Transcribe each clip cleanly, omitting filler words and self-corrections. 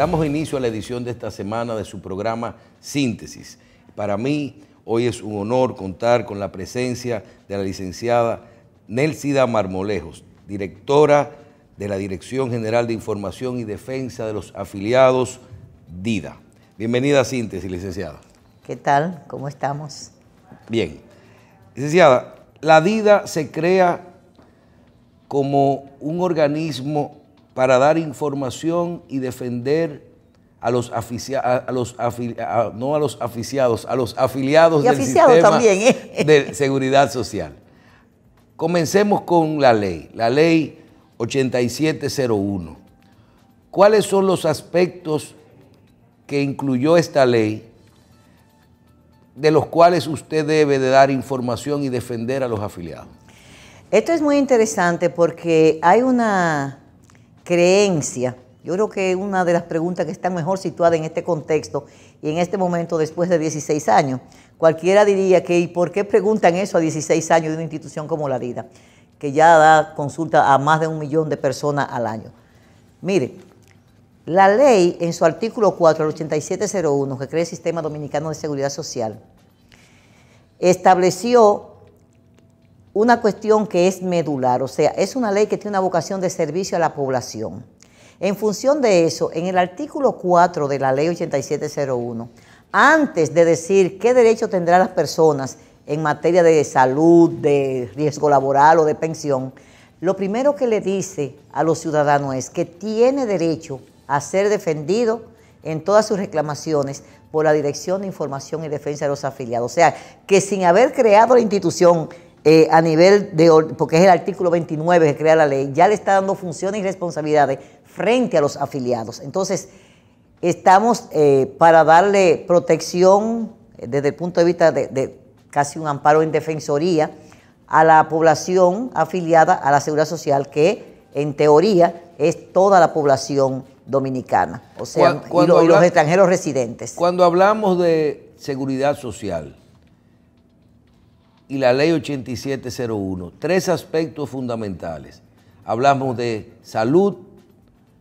Damos inicio a la edición de esta semana de su programa Síntesis. Para mí, hoy es un honor contar con la presencia de la licenciada Nélcida Marmolejos, directora de la Dirección General de Información y Defensa de los Afiliados, DIDA. Bienvenida a Síntesis, licenciada. ¿Qué tal? ¿Cómo estamos? Bien. Licenciada, la DIDA se crea como un organismo para dar información y defender a los afiliados del sistema también, de seguridad social. Comencemos con la ley 8701. ¿Cuáles son los aspectos que incluyó esta ley de los cuales usted debe de dar información y defender a los afiliados? Esto es muy interesante porque hay una creencia, yo creo que una de las preguntas que están mejor situadas en este contexto y en este momento después de 16 años. Cualquiera diría que ¿y por qué preguntan eso a 16 años de una institución como la DIDA, que ya da consulta a más de 1 millón de personas al año? Mire, la ley en su artículo 4, el 8701, que crea el Sistema Dominicano de Seguridad Social, estableció una cuestión que es medular, o sea, es una ley que tiene una vocación de servicio a la población. En función de eso, en el artículo 4 de la ley 8701, antes de decir qué derecho tendrán las personas en materia de salud, de riesgo laboral o de pensión, lo primero que le dice a los ciudadanos es que tiene derecho a ser defendido en todas sus reclamaciones por la Dirección de Información y Defensa de los Afiliados. O sea, que sin haber creado la institución a nivel de, porque es el artículo 29 que crea la ley, ya le está dando funciones y responsabilidades frente a los afiliados. Entonces, estamos para darle protección desde el punto de vista de casi un amparo en defensoría a la población afiliada a la Seguridad Social, que en teoría es toda la población dominicana, o sea, y los extranjeros residentes. Cuando hablamos de seguridad social y la ley 8701, 3 aspectos fundamentales. Hablamos de salud,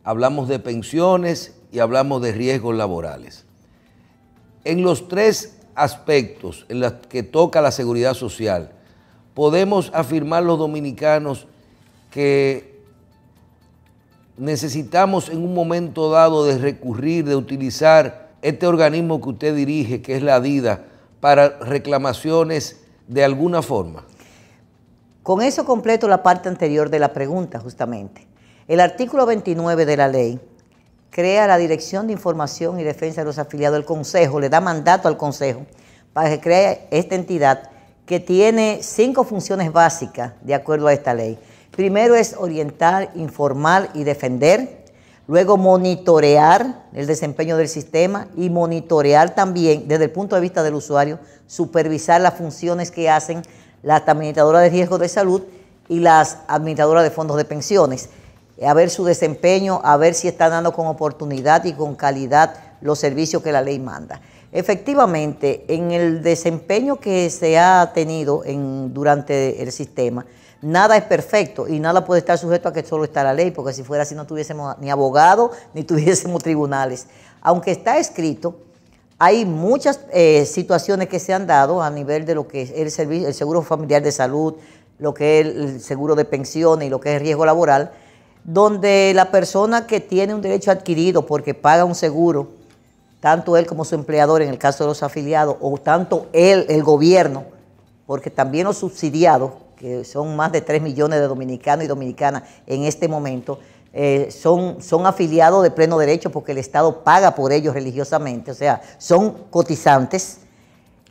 hablamos de pensiones y hablamos de riesgos laborales. En los 3 aspectos en los que toca la seguridad social, podemos afirmar los dominicanos que necesitamos en un momento dado de recurrir, de utilizar este organismo que usted dirige, que es la DIDA, para reclamaciones de alguna forma. Con eso completo la parte anterior de la pregunta, justamente. El artículo 29 de la ley crea la Dirección de Información y Defensa de los Afiliados. El Consejo le da mandato al Consejo para que cree esta entidad que tiene 5 funciones básicas de acuerdo a esta ley. Primero es orientar, informar y defender. Luego monitorear el desempeño del sistema y monitorear también desde el punto de vista del usuario, supervisar las funciones que hacen las administradoras de riesgo de salud y las administradoras de fondos de pensiones, a ver su desempeño, a ver si están dando con oportunidad y con calidad los servicios que la ley manda. Efectivamente, en el desempeño que se ha tenido durante el sistema, nada es perfecto y nada puede estar sujeto a que solo está la ley, porque si fuera así no tuviésemos ni abogados ni tuviésemos tribunales. Aunque está escrito, hay muchas situaciones que se han dado a nivel de lo que es el seguro familiar de salud, lo que es el seguro de pensiones y lo que es el riesgo laboral, donde la persona que tiene un derecho adquirido porque paga un seguro, tanto él como su empleador en el caso de los afiliados, o tanto él, el gobierno, porque también los subsidiados, que son más de 3 millones de dominicanos y dominicanas en este momento, son afiliados de pleno derecho porque el Estado paga por ellos religiosamente, o sea, son cotizantes.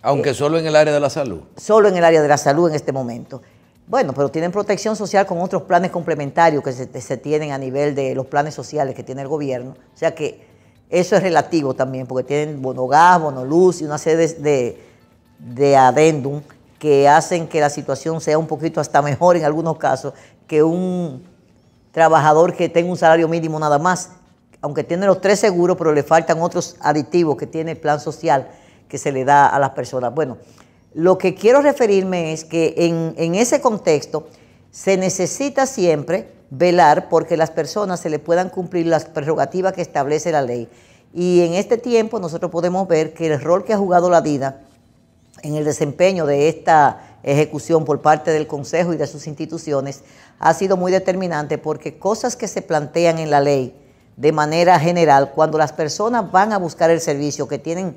Aunque solo en el área de la salud. Solo en el área de la salud en este momento. Bueno, pero tienen protección social con otros planes complementarios que se tienen a nivel de los planes sociales que tiene el gobierno. O sea que eso es relativo también, porque tienen bono gas, bono luz y una serie de adendum que hacen que la situación sea un poquito hasta mejor en algunos casos que un trabajador que tenga un salario mínimo nada más, aunque tiene los 3 seguros, pero le faltan otros aditivos que tiene el plan social que se le da a las personas. Bueno, lo que quiero referirme es que en ese contexto se necesita siempre velar porque las personas se le puedan cumplir las prerrogativas que establece la ley. Y en este tiempo nosotros podemos ver que el rol que ha jugado la DIDA en el desempeño de esta ejecución por parte del Consejo y de sus instituciones ha sido muy determinante, porque cosas que se plantean en la ley de manera general, cuando las personas van a buscar el servicio, que tienen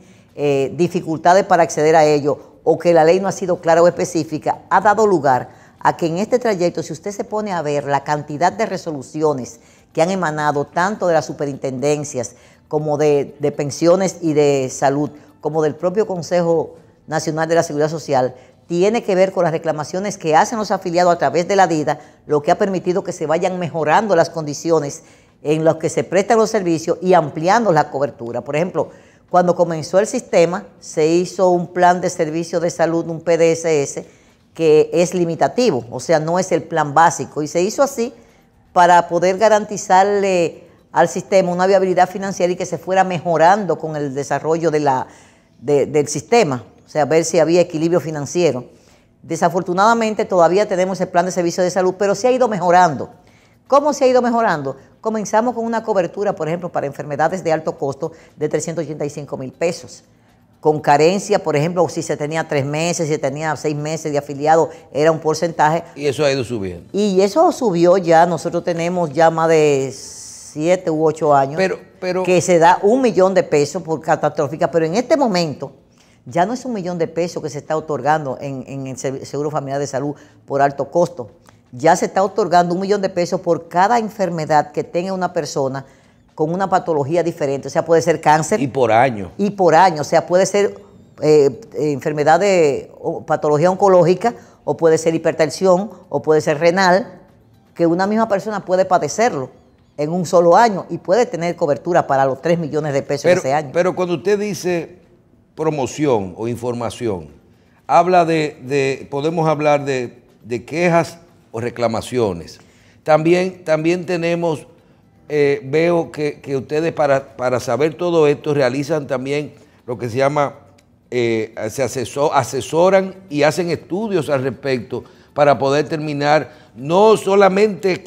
dificultades para acceder a ello o que la ley no ha sido clara o específica, ha dado lugar a que en este trayecto, si usted se pone a ver la cantidad de resoluciones que han emanado tanto de las superintendencias como de pensiones y de salud, como del propio Consejo Nacional de la Seguridad Social, tiene que ver con las reclamaciones que hacen los afiliados a través de la DIDA, lo que ha permitido que se vayan mejorando las condiciones en las que se prestan los servicios y ampliando la cobertura. Por ejemplo, cuando comenzó el sistema, se hizo un plan de servicio de salud, un PDSS, que es limitativo, o sea, no es el plan básico, y se hizo así para poder garantizarle al sistema una viabilidad financiera y que se fuera mejorando con el desarrollo del sistema, o sea, ver si había equilibrio financiero. Desafortunadamente todavía tenemos el plan de servicio de salud, pero se ha ido mejorando. ¿Cómo se ha ido mejorando? Comenzamos con una cobertura, por ejemplo, para enfermedades de alto costo de 385,000 pesos. Con carencia, por ejemplo, si se tenía 3 meses, si se tenía 6 meses de afiliado, era un porcentaje. Y eso ha ido subiendo. Y eso subió ya, nosotros tenemos ya más de 7 u 8 años, pero que se da 1 millón de pesos por catastrófica, pero en este momento ya no es 1 millón de pesos que se está otorgando en el Seguro Familiar de Salud por alto costo. Ya se está otorgando 1 millón de pesos por cada enfermedad que tenga una persona con una patología diferente. O sea, puede ser cáncer. Y por año. Y por año. O sea, puede ser enfermedad de patología oncológica, o puede ser hipertensión, o puede ser renal, que una misma persona puede padecerlo en un solo año y puede tener cobertura para los 3 millones de pesos ese año. Pero cuando usted dice promoción o información, habla podemos hablar de quejas o reclamaciones. También tenemos, veo que ustedes para saber todo esto realizan también lo que se llama, asesoran y hacen estudios al respecto para poder determinar no solamente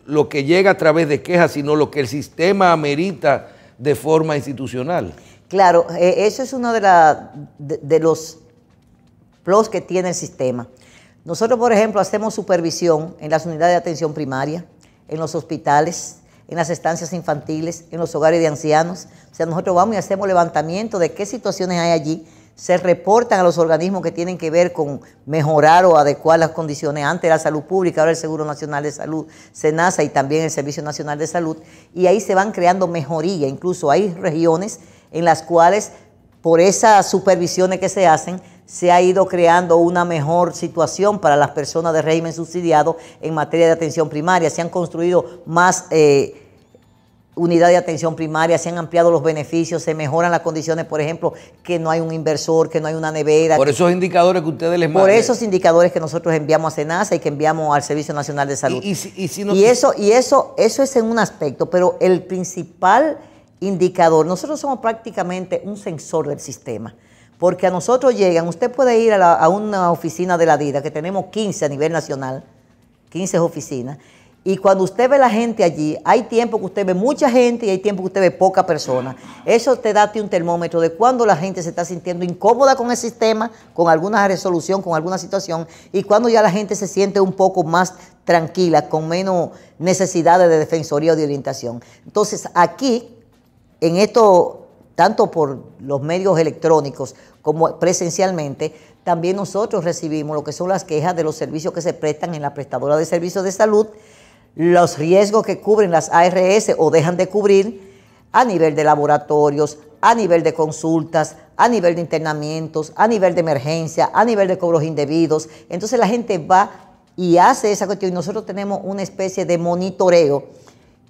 lo que llega a través de quejas, sino lo que el sistema amerita de forma institucional. Claro, eso es uno de los plus que tiene el sistema. Nosotros, por ejemplo, hacemos supervisión en las unidades de atención primaria, en los hospitales, en las estancias infantiles, en los hogares de ancianos. O sea, nosotros vamos y hacemos levantamiento de qué situaciones hay allí, se reportan a los organismos que tienen que ver con mejorar o adecuar las condiciones. Antes la salud pública, ahora el Seguro Nacional de Salud, SENASA, y también el Servicio Nacional de Salud, y ahí se van creando mejorías. Incluso hay regiones en las cuales, por esas supervisiones que se hacen, se ha ido creando una mejor situación para las personas de régimen subsidiado en materia de atención primaria. Se han construido más unidades de atención primaria, se han ampliado los beneficios, se mejoran las condiciones, por ejemplo, que no hay un inversor, que no hay una nevera. Por esos indicadores que ustedes les mandan. Por esos indicadores que nosotros enviamos a SENASA y que enviamos al Servicio Nacional de Salud. Eso es en un aspecto, pero el principal indicador, nosotros somos prácticamente un sensor del sistema. Porque a nosotros llegan, usted puede ir a una oficina de la DIDA, que tenemos 15 a nivel nacional, 15 oficinas, y cuando usted ve la gente allí, hay tiempo que usted ve mucha gente y hay tiempo que usted ve poca persona. Eso te da un termómetro de cuando la gente se está sintiendo incómoda con el sistema, con alguna resolución, con alguna situación, y cuando ya la gente se siente un poco más tranquila, con menos necesidades de defensoría o de orientación. Entonces, aquí, en esto, tanto por los medios electrónicos como presencialmente, también nosotros recibimos lo que son las quejas de los servicios que se prestan en la prestadora de servicios de salud, los riesgos que cubren las ARS o dejan de cubrir a nivel de laboratorios, a nivel de consultas, a nivel de internamientos, a nivel de emergencia, a nivel de cobros indebidos. Entonces la gente va y hace esa cuestión y nosotros tenemos una especie de monitoreo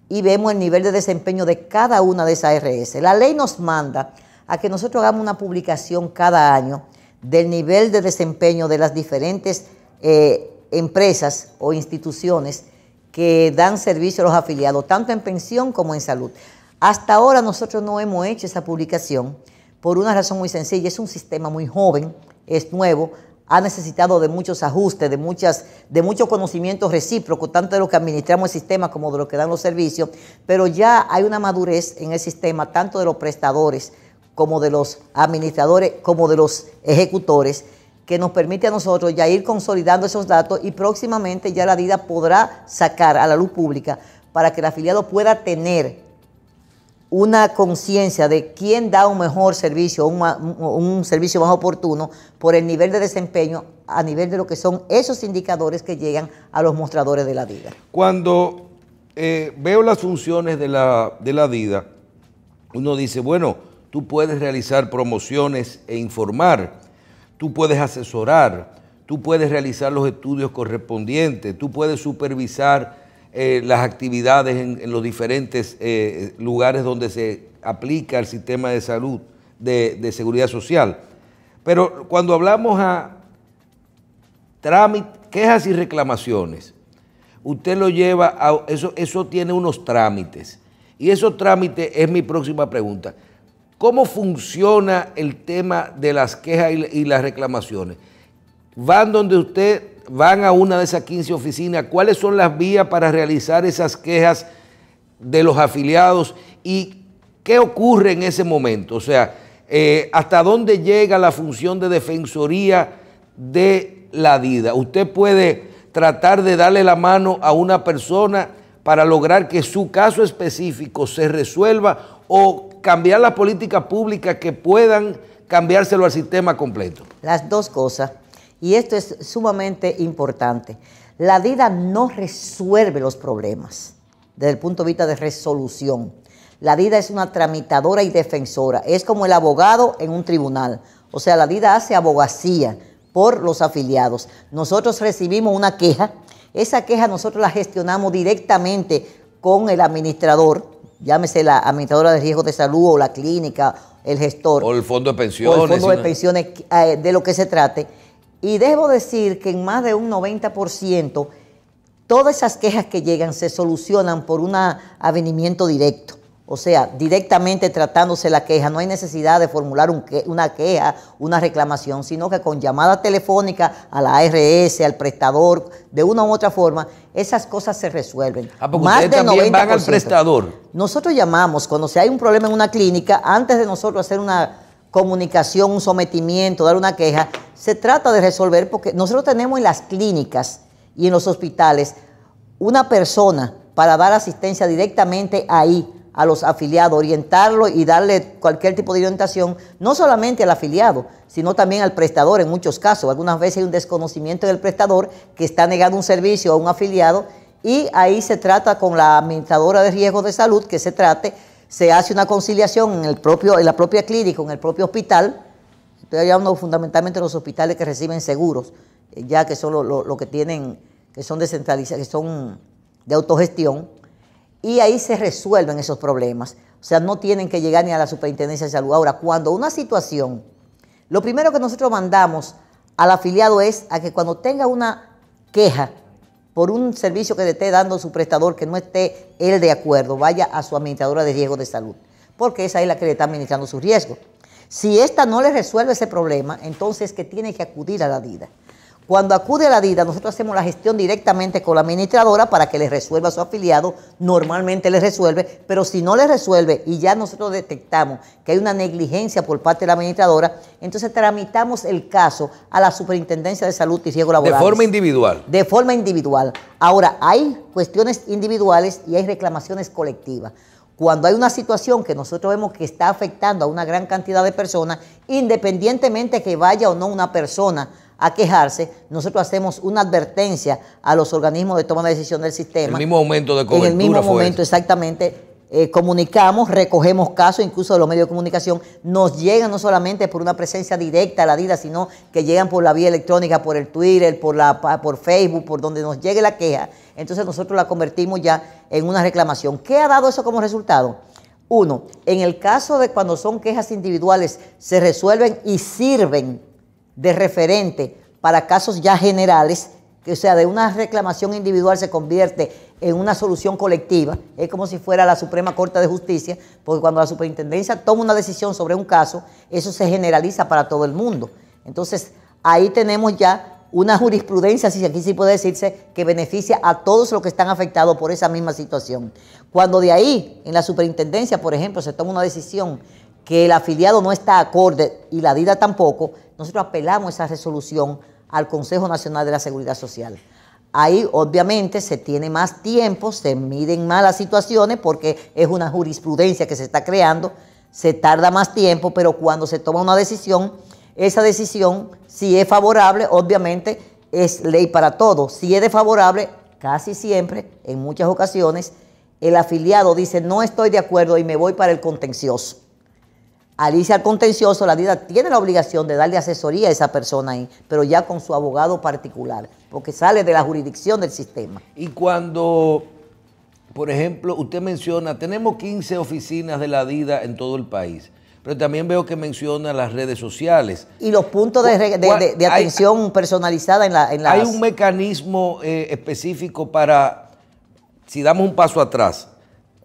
y vemos el nivel de desempeño de cada una de esas ARS. La ley nos manda a que nosotros hagamos una publicación cada año del nivel de desempeño de las diferentes empresas o instituciones que dan servicio a los afiliados, tanto en pensión como en salud. Hasta ahora nosotros no hemos hecho esa publicación por una razón muy sencilla. Es un sistema muy joven, es nuevo, ha necesitado de muchos ajustes, de mucho conocimiento recíproco, tanto de lo que administramos el sistema como de lo que dan los servicios, pero ya hay una madurez en el sistema, tanto de los prestadores como de los administradores, como de los ejecutores, que nos permite a nosotros ya ir consolidando esos datos y próximamente ya la DIDA podrá sacar a la luz pública para que el afiliado pueda tener una conciencia de quién da un mejor servicio, un servicio más oportuno por el nivel de desempeño a nivel de lo que son esos indicadores que llegan a los mostradores de la DIDA. Cuando veo las funciones de la DIDA, uno dice, bueno, tú puedes realizar promociones e informar, tú puedes asesorar, tú puedes realizar los estudios correspondientes, tú puedes supervisar las actividades en los diferentes lugares donde se aplica el sistema de salud, de seguridad social. Pero cuando hablamos a quejas y reclamaciones, usted lo lleva a eso tiene unos trámites. Y esos trámites es mi próxima pregunta. ¿Cómo funciona el tema de las quejas y las reclamaciones? Van a una de esas 15 oficinas, ¿cuáles son las vías para realizar esas quejas de los afiliados y qué ocurre en ese momento? O sea, ¿hasta dónde llega la función de defensoría de la DIDA? Usted puede tratar de darle la mano a una persona para lograr que su caso específico se resuelva o cambiar la política pública que puedan cambiárselo al sistema completo. Las dos cosas. Y esto es sumamente importante. La DIDA no resuelve los problemas desde el punto de vista de resolución. La DIDA es una tramitadora y defensora. Es como el abogado en un tribunal. O sea, la DIDA hace abogacía por los afiliados. Nosotros recibimos una queja. Esa queja nosotros la gestionamos directamente con el administrador, llámese la administradora de riesgo de salud o la clínica, el gestor. O el fondo de pensiones. O el fondo de pensiones, de lo que se trate. Y debo decir que en más de un 90%, todas esas quejas que llegan se solucionan por un avenimiento directo. O sea, directamente tratándose la queja, no hay necesidad de formular una queja, una reclamación, sino que con llamada telefónica a la ARS, al prestador, de una u otra forma, esas cosas se resuelven. Porque ustedes también van al prestador. Nosotros llamamos, cuando hay un problema en una clínica, antes de nosotros hacer una comunicación, un sometimiento, dar una queja, se trata de resolver, porque nosotros tenemos en las clínicas y en los hospitales una persona para dar asistencia directamente ahí a los afiliados, orientarlo y darle cualquier tipo de orientación, no solamente al afiliado, sino también al prestador en muchos casos. Algunas veces hay un desconocimiento del prestador que está negando un servicio a un afiliado y ahí se trata con la administradora de riesgo de salud, que se hace una conciliación en la propia clínica, en el propio hospital. Estoy hablando fundamentalmente de los hospitales que reciben seguros, ya que son lo que tienen, que son descentralizados, que son de autogestión. Y ahí se resuelven esos problemas. O sea, no tienen que llegar ni a la Superintendencia de Salud. Ahora, cuando una situación, lo primero que nosotros mandamos al afiliado es a que cuando tenga una queja por un servicio que le esté dando su prestador que no esté él de acuerdo, vaya a su administradora de riesgo de salud, porque esa es la que le está administrando su riesgo. Si esta no le resuelve ese problema, entonces que tiene que acudir a la DIDA. Cuando acude a la DIDA, nosotros hacemos la gestión directamente con la administradora para que le resuelva a su afiliado. Normalmente le resuelve, pero si no le resuelve y ya nosotros detectamos que hay una negligencia por parte de la administradora, entonces tramitamos el caso a la Superintendencia de Salud y Riesgo Laboral. De forma individual. De forma individual. Ahora, hay cuestiones individuales y hay reclamaciones colectivas. Cuando hay una situación que nosotros vemos que está afectando a una gran cantidad de personas, independientemente que vaya o no una persona a quejarse, nosotros hacemos una advertencia a los organismos de toma de decisión del sistema. En el mismo momento de cobertura. En el mismo momento, exactamente. Comunicamos, recogemos casos, incluso de los medios de comunicación, nos llegan no solamente por una presencia directa a la DIDA, sino que llegan por la vía electrónica, por el Twitter, por Facebook, por donde nos llegue la queja. Entonces nosotros la convertimos ya en una reclamación. ¿Qué ha dado eso como resultado? Uno, en el caso de cuando son quejas individuales, se resuelven y sirven de referente para casos ya generales, que o sea, de una reclamación individual se convierte en una solución colectiva. Es como si fuera la Suprema Corte de Justicia, porque cuando la superintendencia toma una decisión sobre un caso, eso se generaliza para todo el mundo. Entonces, ahí tenemos ya una jurisprudencia, si aquí sí puede decirse, que beneficia a todos los que están afectados por esa misma situación. Cuando de ahí, en la superintendencia, por ejemplo, se toma una decisión que el afiliado no está acorde y la DIDA tampoco, nosotros apelamos esa resolución al Consejo Nacional de la Seguridad Social. Ahí obviamente se tiene más tiempo, se miden más las situaciones porque es una jurisprudencia que se está creando, se tarda más tiempo, pero cuando se toma una decisión, esa decisión, si es favorable, obviamente es ley para todos. Si es desfavorable, casi siempre, en muchas ocasiones, el afiliado dice no estoy de acuerdo y me voy para el contencioso. Al irse al contencioso, la DIDA tiene la obligación de darle asesoría a esa persona ahí, pero ya con su abogado particular, porque sale de la jurisdicción del sistema. Y cuando, por ejemplo, usted menciona, tenemos 15 oficinas de la DIDA en todo el país, pero también veo que menciona las redes sociales. Y los puntos de atención personalizada en las... ¿Hay un mecanismo específico para, si damos un paso atrás,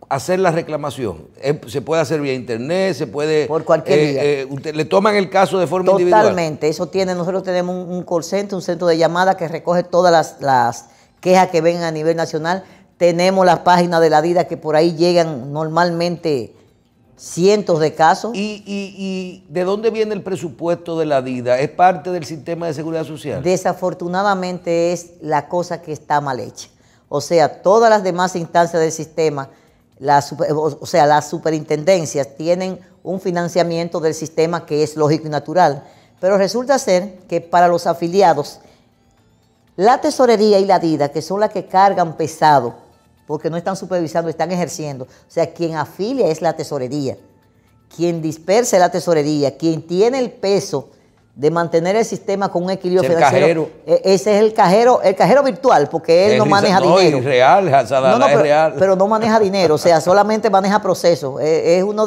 hacer la reclamación? ¿Se puede hacer vía internet? ¿Se puede...? Por cualquier vía. ¿Le toman el caso de forma individual? Totalmente. Eso tiene, nosotros tenemos un call center, un centro de llamada que recoge todas las quejas que vengan a nivel nacional. Tenemos las páginas de la DIDA que por ahí llegan normalmente cientos de casos. ¿Y de dónde viene el presupuesto de la DIDA? ¿Es parte del sistema de seguridad social? Desafortunadamente es la cosa que está mal hecha. O sea, todas las demás instancias del sistema, las superintendencias tienen un financiamiento del sistema que es lógico y natural. Pero resulta ser que para los afiliados, la tesorería y la DIDA, que son las que cargan pesado, porque no están supervisando, están ejerciendo. O sea, quien afilia es la tesorería, quien dispersa es la tesorería, quien tiene el peso de mantener el sistema con un equilibrio financiero. Ese es el cajero virtual, porque él no maneja dinero. Es real, es real. Pero no maneja dinero, o sea, solamente maneja procesos. Es uno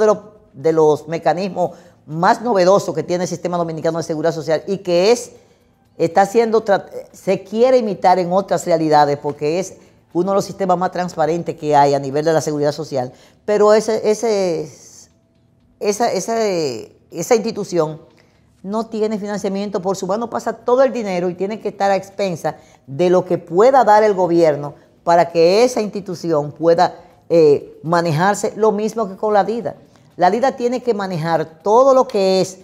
de los mecanismos más novedosos que tiene el sistema dominicano de seguridad social y que se quiere imitar en otras realidades porque es uno de los sistemas más transparentes que hay a nivel de la seguridad social, pero esa institución no tiene financiamiento, por su mano pasa todo el dinero y tiene que estar a expensas de lo que pueda dar el gobierno para que esa institución pueda manejarse lo mismo que con la DIDA. La DIDA tiene que manejar todo lo que es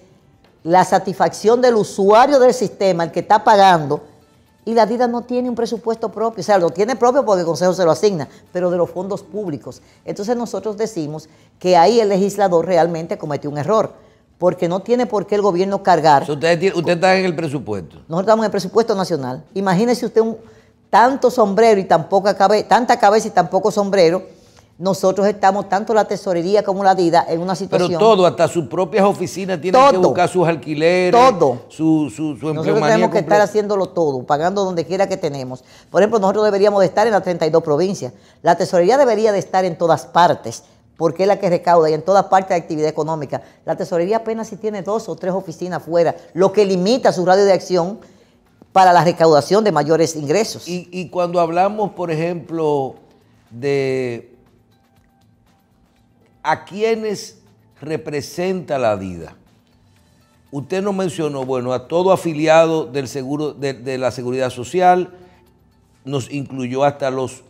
la satisfacción del usuario del sistema, el que está pagando. Y la DIDA no tiene un presupuesto propio, o sea, lo tiene propio porque el Consejo se lo asigna, pero de los fondos públicos. Entonces nosotros decimos que ahí el legislador realmente cometió un error, porque no tiene por qué el gobierno cargar. Usted está en el presupuesto. Nosotros estamos en el presupuesto nacional. Imagínese usted tanto sombrero y tanta cabeza y tan poco sombrero. Nosotros estamos, tanto la tesorería como la DIDA, en una situación... Pero todo, hasta sus propias oficinas tienen que buscar sus alquileres, su empleomanía. Nosotros tenemos que estar haciéndolo todo, pagando donde quiera que tenemos. Por ejemplo, nosotros deberíamos de estar en las 32 provincias. La tesorería debería de estar en todas partes, porque es la que recauda y en todas partes de actividad económica. La tesorería apenas si tiene 2 o 3 oficinas fuera, lo que limita su radio de acción para la recaudación de mayores ingresos. Y cuando hablamos, por ejemplo, de... ¿a quiénes representa la DIDA? Usted nos mencionó, bueno, a todo afiliado del seguro de la seguridad social, nos incluyó hasta los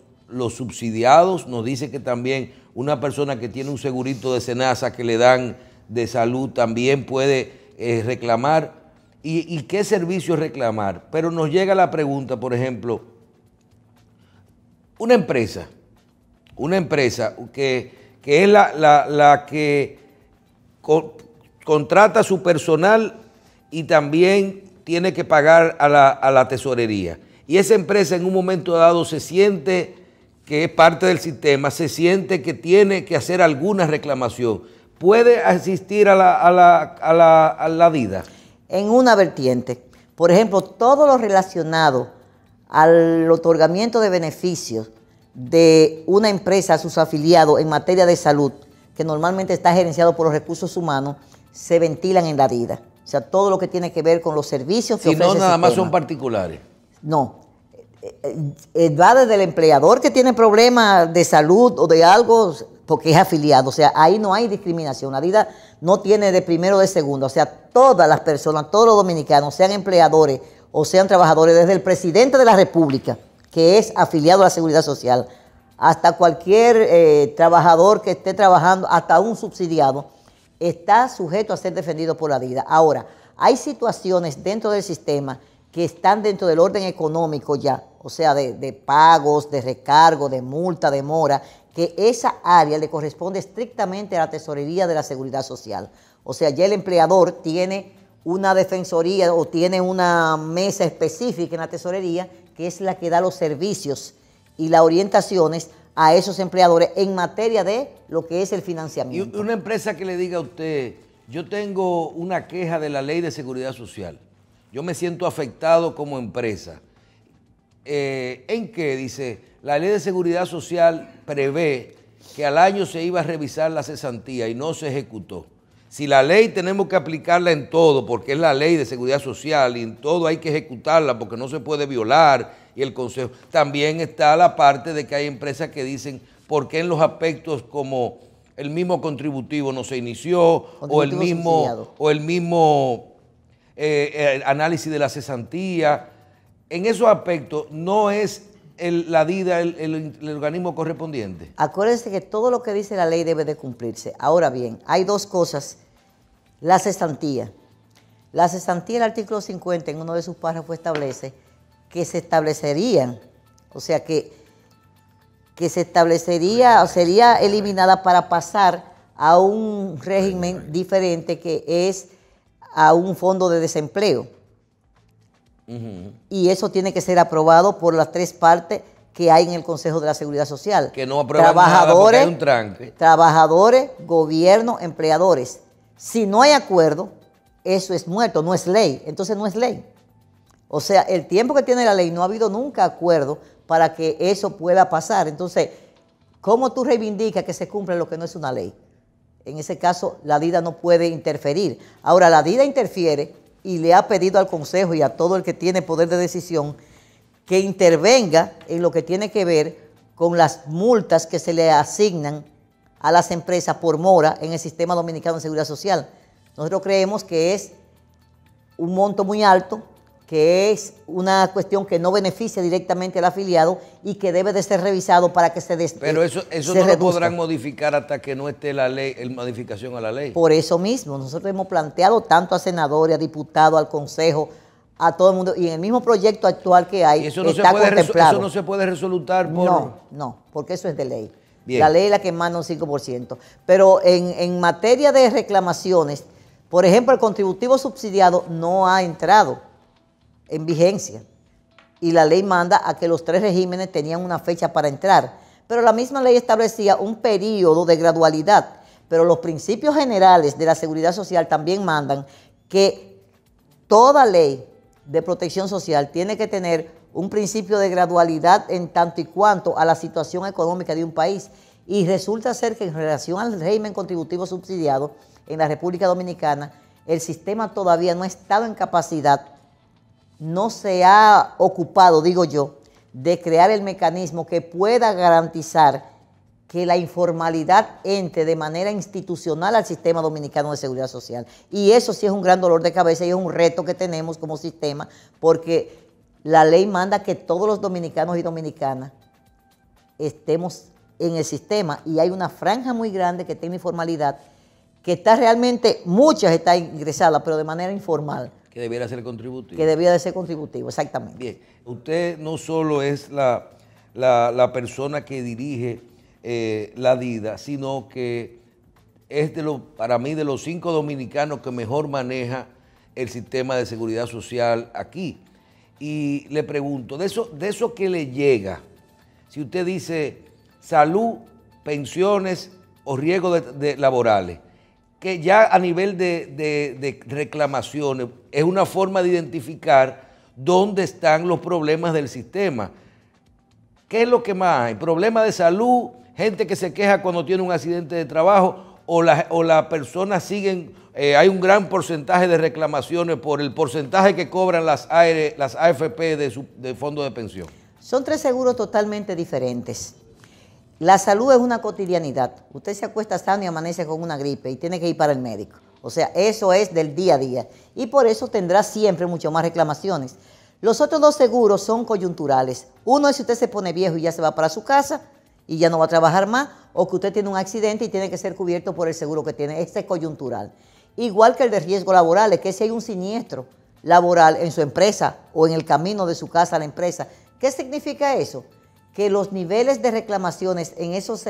subsidiados, nos dice que también una persona que tiene un segurito de SENASA que le dan de salud también puede reclamar. ¿Y qué servicios reclamar? Pero nos llega la pregunta, por ejemplo, una empresa que es la que contrata a su personal y también tiene que pagar a la tesorería. Y esa empresa en un momento dado se siente que es parte del sistema, se siente que tiene que hacer alguna reclamación. ¿Puede asistir a la DIDA? En una vertiente. Por ejemplo, todo lo relacionado al otorgamiento de beneficios de una empresa a sus afiliados en materia de salud, que normalmente está gerenciado por los recursos humanos, se ventilan en la DIDA. O sea, todo lo que tiene que ver con los servicios que ofrece el sistema. Si no, nada más son particulares. No. Va desde el empleador que tiene problemas de salud o de algo, porque es afiliado, o sea, ahí no hay discriminación, la vida no tiene de primero o de segundo, o sea, todas las personas, todos los dominicanos, sean empleadores o sean trabajadores, desde el presidente de la República, que es afiliado a la Seguridad Social, hasta cualquier trabajador que esté trabajando, hasta un subsidiado, está sujeto a ser defendido por la DIDA. Ahora, hay situaciones dentro del sistema que están dentro del orden económico ya, o sea, de pagos, de recargo, de multa, de mora, que esa área le corresponde estrictamente a la tesorería de la Seguridad Social. O sea, ya el empleador tiene una defensoría o tiene una mesa específica en la tesorería que es la que da los servicios y las orientaciones a esos empleadores en materia de lo que es el financiamiento. Y una empresa que le diga a usted, yo tengo una queja de la Ley de Seguridad Social, yo me siento afectado como empresa. ¿En qué? Dice, la Ley de Seguridad Social prevé que al año se iba a revisar la cesantía y no se ejecutó. Si la ley tenemos que aplicarla en todo, porque es la Ley de Seguridad Social y en todo hay que ejecutarla porque no se puede violar, y el Consejo, también está la parte de que hay empresas que dicen por qué en los aspectos como el mismo contributivo no se inició, o el mismo análisis de la cesantía. En esos aspectos no es la DIDA el organismo correspondiente. Acuérdense que todo lo que dice la ley debe de cumplirse. Ahora bien, hay dos cosas. La cesantía. La cesantía, el artículo 50, en uno de sus párrafos establece que se establecerían, o sea que se establecería o sería eliminada para pasar a un régimen diferente que es a un fondo de desempleo. Y eso tiene que ser aprobado por las tres partes que hay en el Consejo de la Seguridad Social. Que no aprueban nada porque hay un tranque. Trabajadores, gobierno, empleadores. Si no hay acuerdo, eso es muerto, no es ley. Entonces no es ley. O sea, el tiempo que tiene la ley no ha habido nunca acuerdo para que eso pueda pasar. Entonces, ¿cómo tú reivindicas que se cumple lo que no es una ley? En ese caso, la DIDA no puede interferir. Ahora, la DIDA interfiere y le ha pedido al Consejo y a todo el que tiene poder de decisión que intervenga en lo que tiene que ver con las multas que se le asignan a las empresas por mora en el Sistema Dominicano de Seguridad Social. Nosotros creemos que es un monto muy alto, que es una cuestión que no beneficia directamente al afiliado y que debe de ser revisado para que se Pero eso no lo podrán modificar hasta que no esté la ley, en modificación a la ley. Por eso mismo, nosotros hemos planteado tanto a senadores, a diputados, al Consejo, a todo el mundo, y en el mismo proyecto actual que hay, eso no está contemplado. Eso no se puede resolutar por... No, porque eso es de ley. Bien. La ley es la que manda un 5%. Pero en materia de reclamaciones, por ejemplo, el contributivo subsidiado no ha entrado en vigencia y la ley manda a que los tres regímenes tenían una fecha para entrar, pero la misma ley establecía un periodo de gradualidad, pero los principios generales de la Seguridad Social también mandan que toda ley de protección social tiene que tener un principio de gradualidad en tanto y cuanto a la situación económica de un país, y resulta ser que en relación al régimen contributivo subsidiado en la República Dominicana, el sistema todavía no ha estado en capacidad, no se ha ocupado, digo yo, de crear el mecanismo que pueda garantizar que la informalidad entre de manera institucional al sistema dominicano de seguridad social. Y eso sí es un gran dolor de cabeza y es un reto que tenemos como sistema, porque la ley manda que todos los dominicanos y dominicanas estemos en el sistema, y hay una franja muy grande que tiene informalidad, que está realmente, muchas están ingresadas, pero de manera informal. Que debiera ser contributivo. Que debía de ser contributivo, exactamente. Bien, usted no solo es la persona que dirige la DIDA, sino que es para mí de los 5 dominicanos que mejor maneja el sistema de seguridad social aquí. Y le pregunto, de eso que le llega, si usted dice salud, pensiones o riesgos laborales, que ya a nivel de reclamaciones es una forma de identificar dónde están los problemas del sistema. ¿Qué es lo que más hay? ¿Problemas de salud? ¿Gente que se queja cuando tiene un accidente de trabajo? ¿O las personas siguen, hay un gran porcentaje de reclamaciones por el porcentaje que cobran las AFP de fondo de pensión? Son 3 seguros totalmente diferentes. la salud es una cotidianidad. Usted se acuesta sano y amanece con una gripe y tiene que ir para el médico. O sea, eso es del día a día. Y por eso tendrá siempre mucho más reclamaciones. Los otros dos seguros son coyunturales. Uno es si usted se pone viejo y ya se va para su casa y ya no va a trabajar más, o que usted tiene un accidente y tiene que ser cubierto por el seguro que tiene. Este es coyuntural. Igual que el de riesgos laborales, que si hay un siniestro laboral en su empresa o en el camino de su casa a la empresa. ¿Qué significa eso? Que los niveles de reclamaciones en esos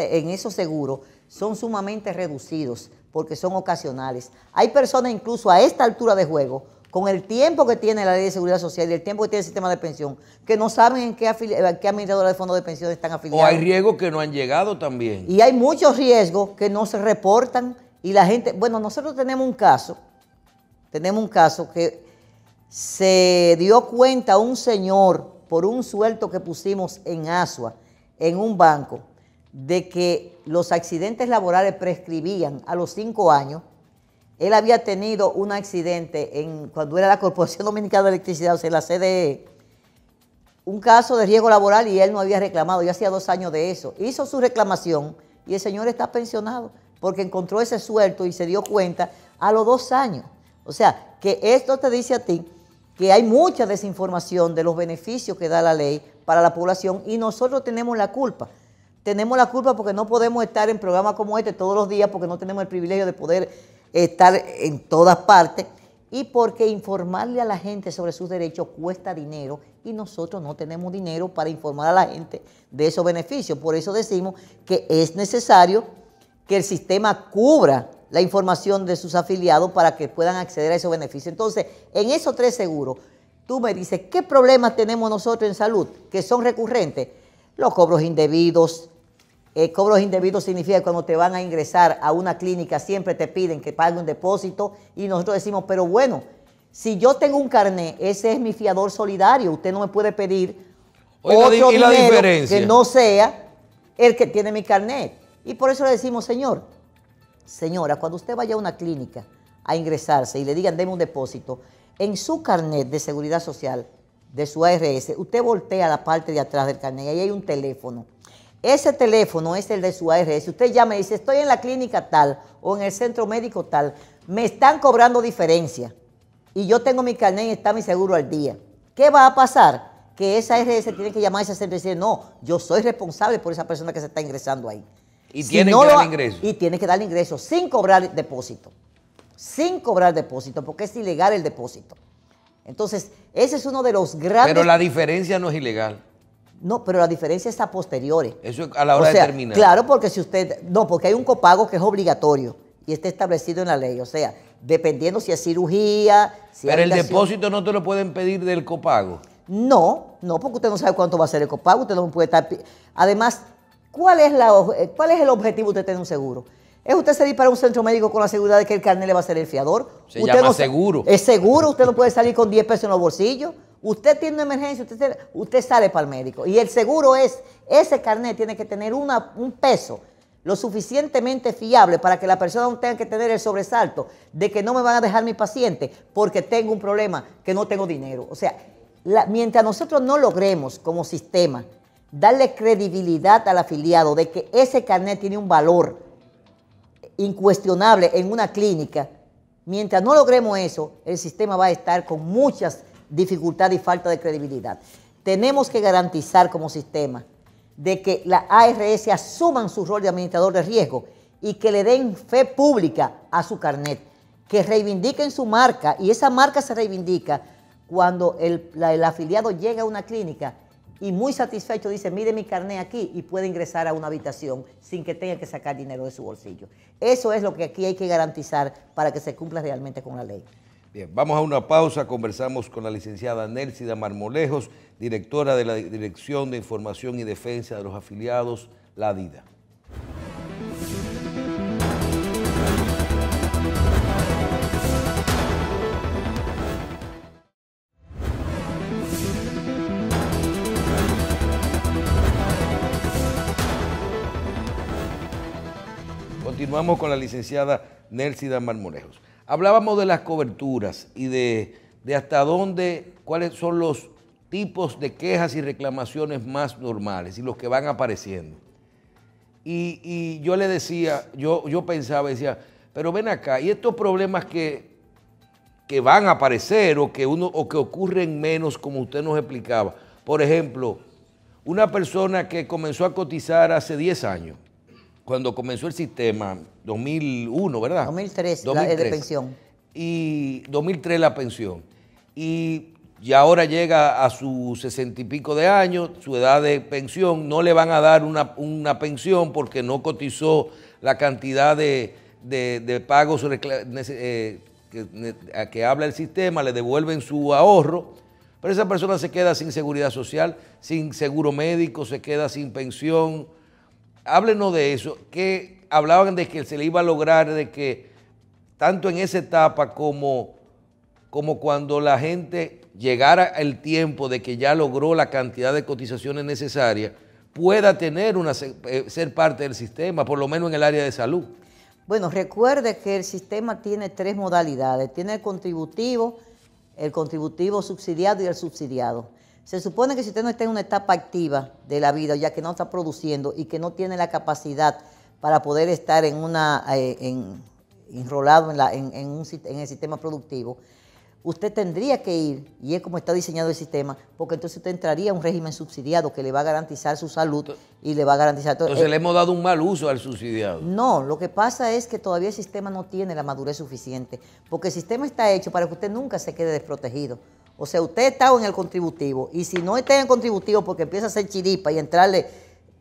seguros son sumamente reducidos porque son ocasionales. Hay personas incluso a esta altura de juego, con el tiempo que tiene la Ley de Seguridad Social y el tiempo que tiene el sistema de pensión, que no saben en qué administradora de fondos de pensión están afiliados. O hay riesgos que no han llegado también. Y hay muchos riesgos que no se reportan y la gente, bueno, nosotros tenemos un caso que se dio cuenta un señor por un sueldo que pusimos en Asua, en un banco, de que los accidentes laborales prescribían a los 5 años. Él había tenido un accidente cuando era la Corporación Dominicana de Electricidad, o sea, la CDE, un caso de riesgo laboral y él no había reclamado, ya hacía 2 años de eso. Hizo su reclamación y el señor está pensionado porque encontró ese sueldo y se dio cuenta a los 2 años. O sea, que esto te dice a ti que hay mucha desinformación de los beneficios que da la ley para la población y nosotros tenemos la culpa. Tenemos la culpa porque no podemos estar en programas como este todos los días porque no tenemos el privilegio de poder estar en todas partes y porque informarle a la gente sobre sus derechos cuesta dinero y nosotros no tenemos dinero para informar a la gente de esos beneficios. Por eso decimos que es necesario que el sistema cubra la información de sus afiliados para que puedan acceder a esos beneficios. Entonces, en esos 3 seguros, tú me dices, ¿qué problemas tenemos nosotros en salud que son recurrentes? Los cobros indebidos. Cobros indebidos significa que cuando te van a ingresar a una clínica siempre te piden que pague un depósito y nosotros decimos, pero bueno, si yo tengo un carnet, ese es mi fiador solidario, usted no me puede pedir otro dinero que no sea el que tiene mi carnet. Y por eso le decimos, señora, cuando usted vaya a una clínica a ingresarse y le digan, deme un depósito, en su carnet de seguridad social, de su ARS, usted voltea a la parte de atrás del carnet y ahí hay un teléfono. Ese teléfono es el de su ARS. Usted llama y dice, estoy en la clínica tal o en el centro médico tal, me están cobrando diferencia y yo tengo mi carnet y está mi seguro al día. ¿Qué va a pasar? Que esa ARS tiene que llamar a ese centro y decir, no, yo soy responsable por esa persona que se está ingresando ahí. Y tiene que darle ingreso. Y tiene que darle ingreso sin cobrar depósito. Sin cobrar depósito, porque es ilegal el depósito. Entonces, ese es uno de los grandes... Pero la diferencia no es ilegal. No, pero la diferencia es a posteriori. Eso es a la hora de terminar. Claro, porque si usted... No, porque hay un copago que es obligatorio y está establecido en la ley. O sea, dependiendo si es cirugía... Si pero el depósito no te lo pueden pedir del copago. No, porque usted no sabe cuánto va a ser el copago. Usted no puede estar... Además... ¿Cuál es el objetivo de tener un seguro? ¿Es usted salir para un centro médico con la seguridad de que el carnet le va a ser el fiador? Se llama seguro. Es seguro, usted no puede salir con 10 pesos en los bolsillos. Usted tiene una emergencia, usted sale para el médico. Y el seguro ese carnet tiene que tener un peso lo suficientemente fiable para que la persona no tenga que tener el sobresalto de que no me van a dejar mi paciente porque tengo un problema, que no tengo dinero. O sea, mientras nosotros no logremos como sistema darle credibilidad al afiliado de que ese carnet tiene un valor incuestionable en una clínica, mientras no logremos eso, el sistema va a estar con muchas dificultades y falta de credibilidad. Tenemos que garantizar como sistema de que la ARS asuman su rol de administrador de riesgo y que le den fe pública a su carnet, que reivindiquen su marca, y esa marca se reivindica cuando el afiliado llega a una clínica y muy satisfecho dice, mire mi carnet aquí, y puede ingresar a una habitación sin que tenga que sacar dinero de su bolsillo. Eso es lo que aquí hay que garantizar para que se cumpla realmente con la ley. Bien, vamos a una pausa, conversamos con la licenciada Nélcida Marmolejos, directora de la Dirección de Información y Defensa de los Afiliados, la DIDA. Continuamos con la licenciada Nélcida Marmolejos. Hablábamos de las coberturas y de hasta dónde, cuáles son los tipos de quejas y reclamaciones más normales y los que van apareciendo. y yo le decía, yo pensaba, decía, pero ven acá, y estos problemas que van a aparecer o que ocurren menos, como usted nos explicaba. Por ejemplo, una persona que comenzó a cotizar hace 10 años, cuando comenzó el sistema, 2001, ¿verdad? 2003, 2003 de pensión. Y 2003 la pensión. Y ahora llega a sus 60 y pico de años, su edad de pensión, no le van a dar una pensión porque no cotizó la cantidad de pagos que habla el sistema, le devuelven su ahorro, pero esa persona se queda sin seguridad social, sin seguro médico, se queda sin pensión. Háblenos de eso, que hablaban de que se le iba a lograr, de que tanto en esa etapa como cuando la gente llegara el tiempo de que ya logró la cantidad de cotizaciones necesarias, pueda tener ser parte del sistema, por lo menos en el área de salud. Bueno, recuerde que el sistema tiene 3 modalidades. Tiene el contributivo subsidiado y el subsidiado. Se supone que si usted no está en una etapa activa de la vida, ya que no está produciendo y que no tiene la capacidad para poder estar enrolado en el sistema productivo, usted tendría que ir, y es como está diseñado el sistema, porque entonces usted entraría a un régimen subsidiado que le va a garantizar su salud y le va a garantizar todo. Entonces le hemos dado un mal uso al subsidiado. No, lo que pasa es que todavía el sistema no tiene la madurez suficiente, porque el sistema está hecho para que usted nunca se quede desprotegido. O sea, usted está en el contributivo, y si no está en el contributivo porque empieza a hacer chiripa y entrarle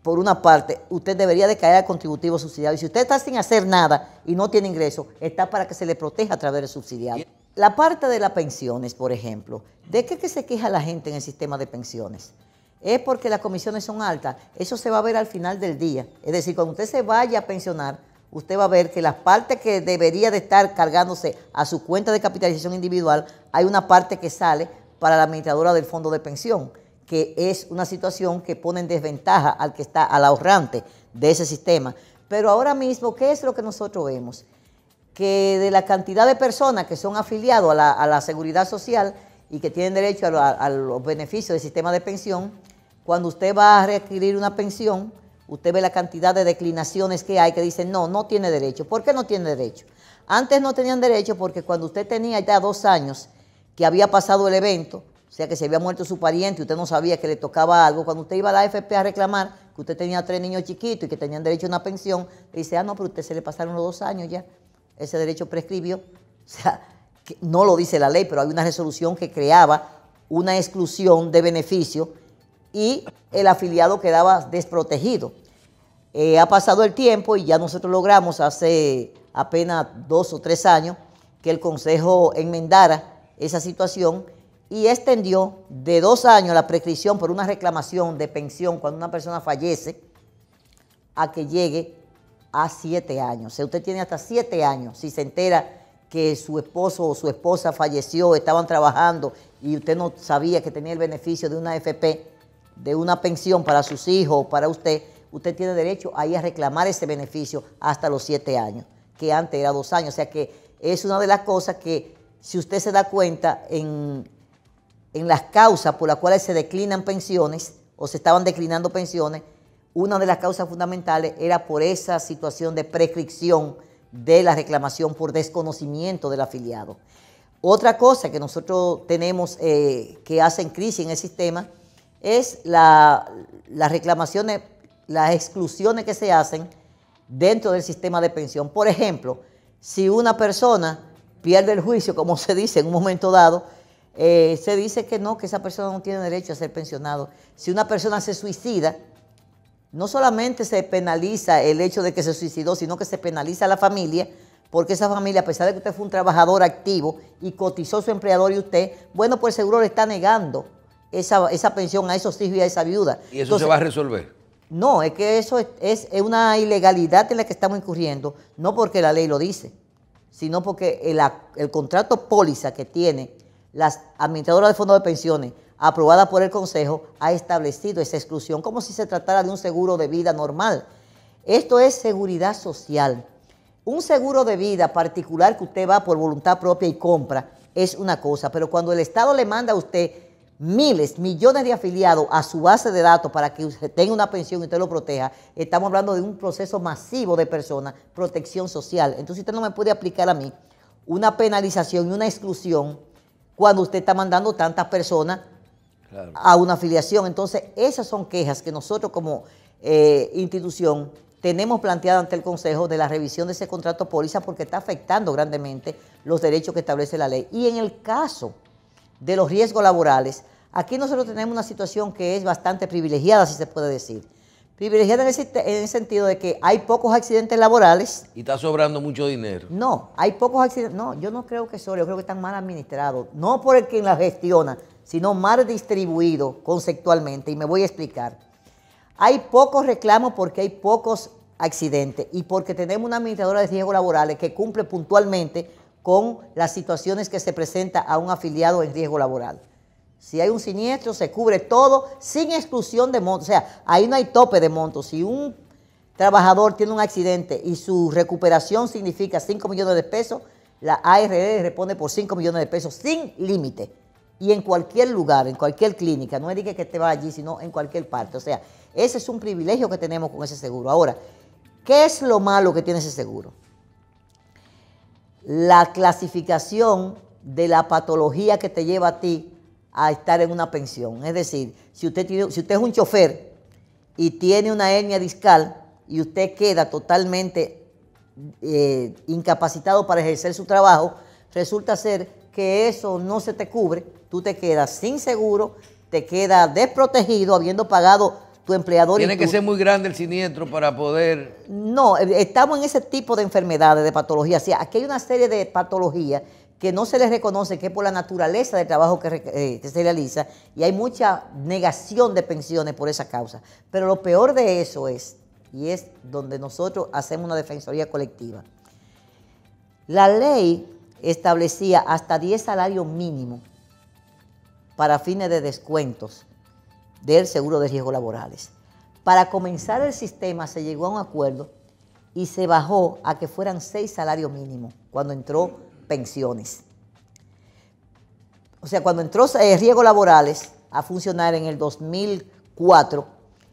por una parte, usted debería de caer al contributivo subsidiado. Y si usted está sin hacer nada y no tiene ingreso, está para que se le proteja a través del subsidiado. La parte de las pensiones, por ejemplo, ¿de qué se queja la gente en el sistema de pensiones? Es porque las comisiones son altas. Eso se va a ver al final del día. Es decir, cuando usted se vaya a pensionar, usted va a ver que las partes que debería de estar cargándose a su cuenta de capitalización individual, hay una parte que sale para la administradora del fondo de pensión, que es una situación que pone en desventaja al ahorrante de ese sistema. Pero ahora mismo, ¿qué es lo que nosotros vemos? Que de la cantidad de personas que son afiliados a la seguridad social y que tienen derecho a los beneficios del sistema de pensión, cuando usted va a readquirir una pensión, usted ve la cantidad de declinaciones que hay que dicen, no tiene derecho. ¿Por qué no tiene derecho? Antes no tenían derecho porque cuando usted tenía ya 2 años que había pasado el evento, o sea que se había muerto su pariente y usted no sabía que le tocaba algo, cuando usted iba a la AFP a reclamar que usted tenía 3 niños chiquitos y que tenían derecho a una pensión, le dice, no, pero usted se le pasaron los 2 años ya. Ese derecho prescribió, o sea, que no lo dice la ley, pero hay una resolución que creaba una exclusión de beneficio y el afiliado quedaba desprotegido. Ha pasado el tiempo y ya nosotros logramos hace apenas 2 o 3 años que el Consejo enmendara esa situación y extendió de 2 años la prescripción por una reclamación de pensión cuando una persona fallece a que llegue a 7 años. O sea, usted tiene hasta 7 años si se entera que su esposo o su esposa falleció, estaban trabajando y usted no sabía que tenía el beneficio de una AFP, de una pensión para sus hijos o para usted tiene derecho a ir a reclamar ese beneficio hasta los 7 años, que antes era 2 años. O sea que es una de las cosas que, si usted se da cuenta, en las causas por las cuales se declinan pensiones o se estaban declinando pensiones, una de las causas fundamentales era por esa situación de prescripción de la reclamación por desconocimiento del afiliado. Otra cosa que nosotros tenemos que hacen crisis en el sistema es las reclamaciones, las exclusiones que se hacen dentro del sistema de pensión. Por ejemplo, si una persona pierde el juicio, como se dice en un momento dado, se dice que no, que esa persona no tiene derecho a ser pensionado. Si una persona se suicida, no solamente se penaliza el hecho de que se suicidó, sino que se penaliza a la familia, porque esa familia, a pesar de que usted fue un trabajador activo y cotizó su empleador y usted, bueno, pues el seguro le está negando esa pensión a esos hijos y a esa viuda. ¿Y eso entonces se va a resolver? No, es que eso es una ilegalidad en la que estamos incurriendo, no porque la ley lo dice, sino porque el contrato póliza que tiene las administradoras de fondos de pensiones aprobada por el Consejo ha establecido esa exclusión como si se tratara de un seguro de vida normal. Esto es seguridad social. Un seguro de vida particular que usted va por voluntad propia y compra es una cosa, pero cuando el Estado le manda a usted miles, millones de afiliados a su base de datos para que usted tenga una pensión y usted lo proteja, estamos hablando de un proceso masivo de personas, protección social. Entonces usted no me puede aplicar a mí una penalización y una exclusión cuando usted está mandando tantas personas a una afiliación. Entonces esas son quejas que nosotros como institución tenemos planteado ante el Consejo de la revisión de ese contrato póliza porque está afectando grandemente los derechos que establece la ley. Y en el caso de los riesgos laborales, aquí nosotros tenemos una situación que es bastante privilegiada, si se puede decir. Privilegiada en el sentido de que hay pocos accidentes laborales. ¿Y está sobrando mucho dinero? No, hay pocos accidentes. No, yo no creo que sobre, yo creo que están mal administrados. No por el quien la gestiona, sino mal distribuido conceptualmente. Y me voy a explicar. Hay pocos reclamos porque hay pocos accidentes y porque tenemos una administradora de riesgos laborales que cumple puntualmente con las situaciones que se presenta a un afiliado en riesgo laboral. Si hay un siniestro, se cubre todo sin exclusión de monto. O sea, ahí no hay tope de monto. Si un trabajador tiene un accidente y su recuperación significa 5 millones de pesos, la ARL responde por 5 millones de pesos sin límite. Y en cualquier lugar, en cualquier clínica, no es que te va allí, sino en cualquier parte. O sea, ese es un privilegio que tenemos con ese seguro. Ahora, ¿qué es lo malo que tiene ese seguro? La clasificación de la patología que te lleva a ti a estar en una pensión. Es decir, si usted es un chofer y tiene una hernia discal y usted queda totalmente incapacitado para ejercer su trabajo, resulta ser que eso no se te cubre, tú te quedas sin seguro, te quedas desprotegido habiendo pagado tu empleador. ¿Tiene que ser muy grande el siniestro para poder...? No, estamos en ese tipo de enfermedades, de patologías. O sea, aquí hay una serie de patologías que no se les reconoce, que es por la naturaleza del trabajo que se realiza, y hay mucha negación de pensiones por esa causa. Pero lo peor de eso es, y es donde nosotros hacemos una defensoría colectiva, la ley establecía hasta 10 salarios mínimos para fines de descuentos del seguro de riesgos laborales. Para comenzar el sistema se llegó a un acuerdo y se bajó a que fueran 6 salarios mínimos cuando entró pensiones. O sea, cuando entró riesgos laborales a funcionar en el 2004,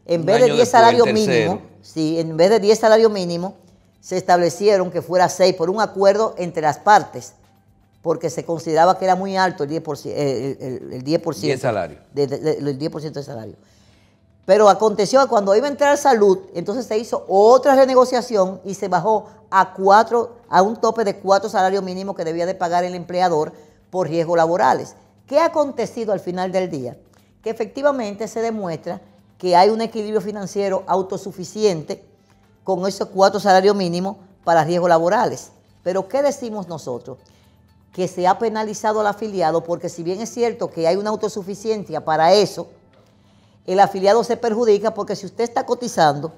en vez de 10 salarios mínimos, sí, en vez de 10 salarios mínimos, se establecieron que fuera 6 por un acuerdo entre las partes, porque se consideraba que era muy alto el 10%. El 10% salario. El 10% de salario. Pero aconteció que cuando iba a entrar salud, entonces se hizo otra renegociación y se bajó a un tope de 4 salarios mínimos que debía de pagar el empleador por riesgos laborales. ¿Qué ha acontecido al final del día? Que efectivamente se demuestra que hay un equilibrio financiero autosuficiente con esos 4 salarios mínimos para riesgos laborales. Pero ¿qué decimos nosotros? Que se ha penalizado al afiliado porque si bien es cierto que hay una autosuficiencia para eso, el afiliado se perjudica porque si usted está cotizando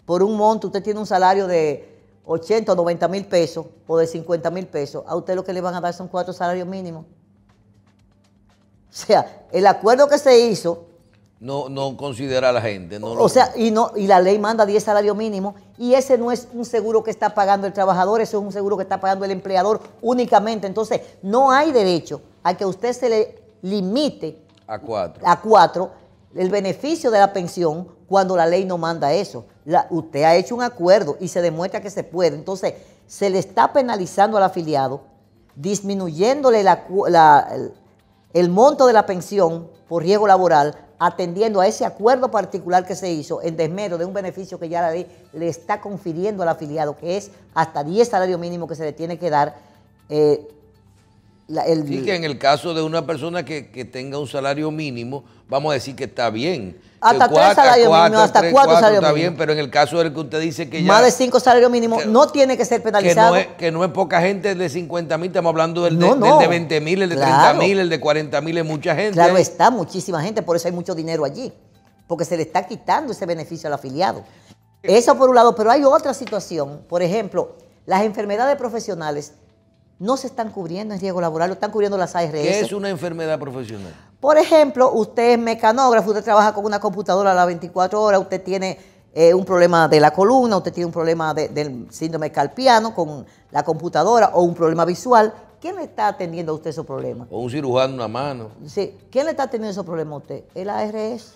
por un monto, usted tiene un salario de 80 o 90 mil pesos o de 50 mil pesos, a usted lo que le van a dar son 4 salarios mínimos. O sea, el acuerdo que se hizo... No considera a la gente. Y la ley manda 10 salarios mínimos y ese no es un seguro que está pagando el trabajador, eso es un seguro que está pagando el empleador únicamente. Entonces, no hay derecho a que a usted se le limite a 4 el beneficio de la pensión cuando la ley no manda eso. Usted ha hecho un acuerdo y se demuestra que se puede. Entonces, se le está penalizando al afiliado, disminuyéndole el monto de la pensión por riesgo laboral, atendiendo a ese acuerdo particular que se hizo en desmedro de un beneficio que ya la ley le está confiriendo al afiliado, que es hasta 10 salarios mínimos que se le tiene que dar. Sí, que en el caso de una persona que tenga un salario mínimo, vamos a decir que está bien. Hasta 3 salarios mínimos, hasta 4 salarios mínimos. Está bien, pero en el caso del que usted dice que ya... Más de 5 salarios mínimos no tiene que ser penalizado. Que no es poca gente de 50 mil, estamos hablando del de 20 mil, el de 30 mil, el de 40 mil, es mucha gente. Claro está, muchísima gente, por eso hay mucho dinero allí, porque se le está quitando ese beneficio al afiliado. Eso por un lado, pero hay otra situación. Por ejemplo, las enfermedades profesionales no se están cubriendo en riesgo laboral, lo están cubriendo las ARS. ¿Qué es una enfermedad profesional? Por ejemplo, usted es mecanógrafo, usted trabaja con una computadora a las 24 horas, usted tiene un problema de la columna, usted tiene un problema del síndrome carpiano con la computadora o un problema visual ¿Quién le está atendiendo a usted esos problemas? O un cirujano una mano. Sí, ¿quién le está atendiendo esos problemas a usted? El ARS.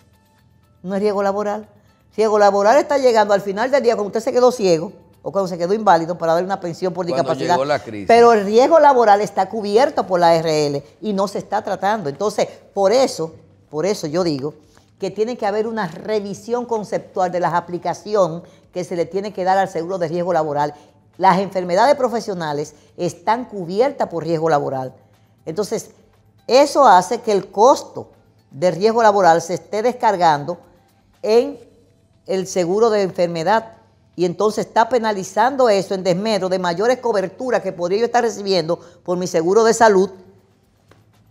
No es riesgo laboral. Riesgo laboral está llegando al final del día cuando usted se quedó ciego o cuando se quedó inválido para darle una pensión por discapacidad. Llegó la crisis. Pero el riesgo laboral está cubierto por la ARL y no se está tratando. Entonces, por eso yo digo que tiene que haber una revisión conceptual de las aplicaciones que se le tiene que dar al seguro de riesgo laboral. Las enfermedades profesionales están cubiertas por riesgo laboral. Entonces, eso hace que el costo de riesgo laboral se esté descargando en el seguro de enfermedad y entonces está penalizando eso en desmedro de mayores coberturas que podría yo estar recibiendo por mi seguro de salud.